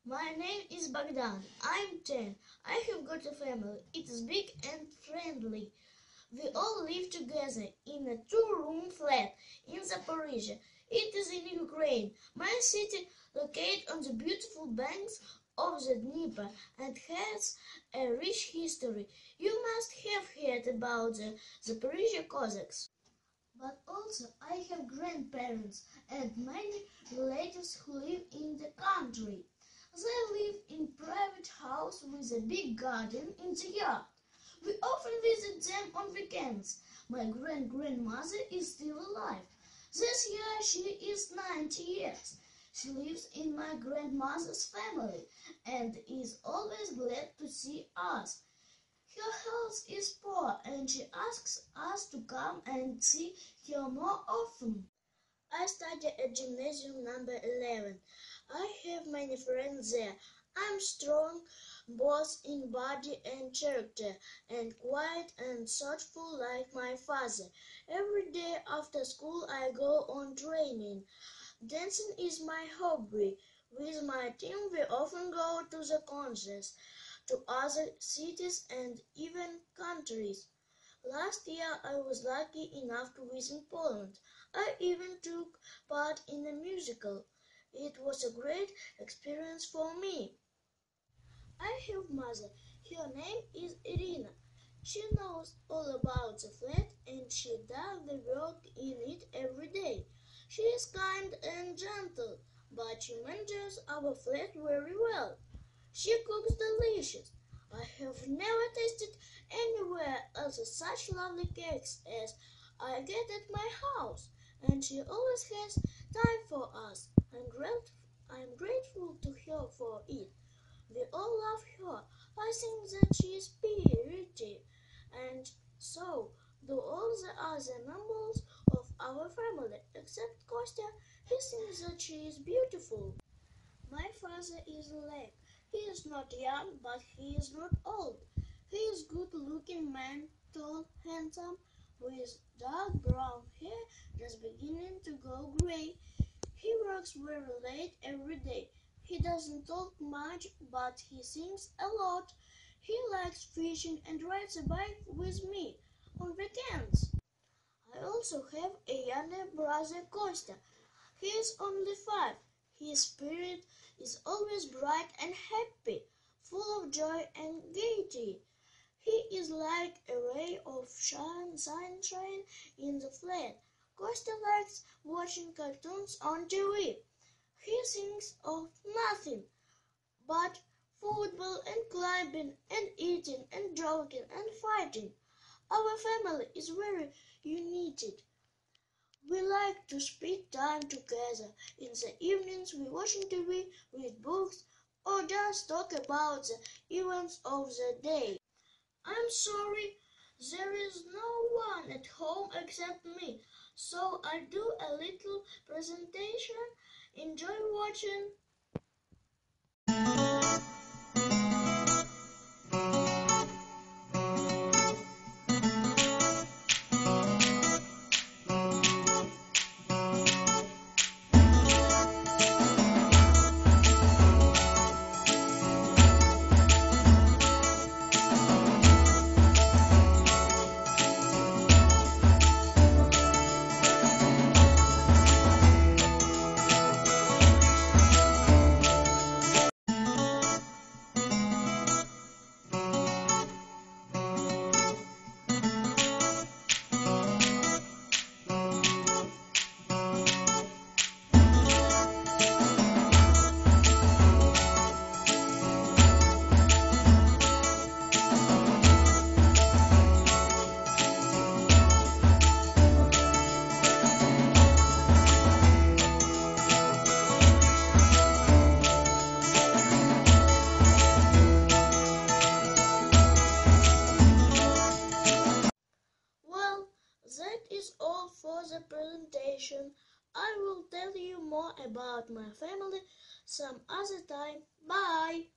My name is Bogdan. I'm 10. I have got a family. It is big and friendly. We all live together in a two-room flat in Zaporizhia. It is in Ukraine. My city located on the beautiful banks of the Dnieper and has a rich history. You must have heard about the Zaporizhia Cossacks. But also I have grandparents and many relatives who live in the country. They live in private house with a big garden in the yard. We often visit them on weekends. My grandmother is still alive. This year she is 90 years. She lives in my grandmother's family and is always glad to see us. Her health is poor and she asks us to come and see her more often. I study at gymnasium number 11. I have many friends there. I'm strong both in body and character, and quiet and thoughtful like my father. Every day after school I go on training. Dancing is my hobby. With my team we often go to the concerts, to other cities and even countries. Last year I was lucky enough to visit Poland. I even took part in a musical. It was a great experience for me. I have mother. Her name is Irina. She knows all about the flat and she does the work in it every day. She is kind and gentle, but she manages our flat very well. She cooks delicious. I have never tasted anywhere else such lovely cakes as I get at my house, and she always has time for us. I'm grateful to her for it. We all love her. I think that she is pretty, and so do all the other members of our family, except Kostya. He thinks that she is beautiful. My father is Oleg. He is not young, but he is not old. He is a good-looking man, tall, handsome, with dark brown hair just beginning to go gray. He works very late every day. He doesn't talk much, but he sings a lot. He likes fishing and rides a bike with me on weekends. I also have a younger brother, Kostya. He is only 5. His spirit is always bright and happy, full of joy and gaiety. He is like a ray of sunshine in the flat. Kostya likes watching cartoons on TV. He thinks of nothing but football and climbing and eating and joking and fighting. Our family is very united. We like to spend time together. In the evenings we watch TV, read books, or just talk about the events of the day. I'm sorry, there is no one at home except me, so I'll do a little presentation. Enjoy watching. Well, that is all for the presentation. I will tell you more about my family some other time. Bye!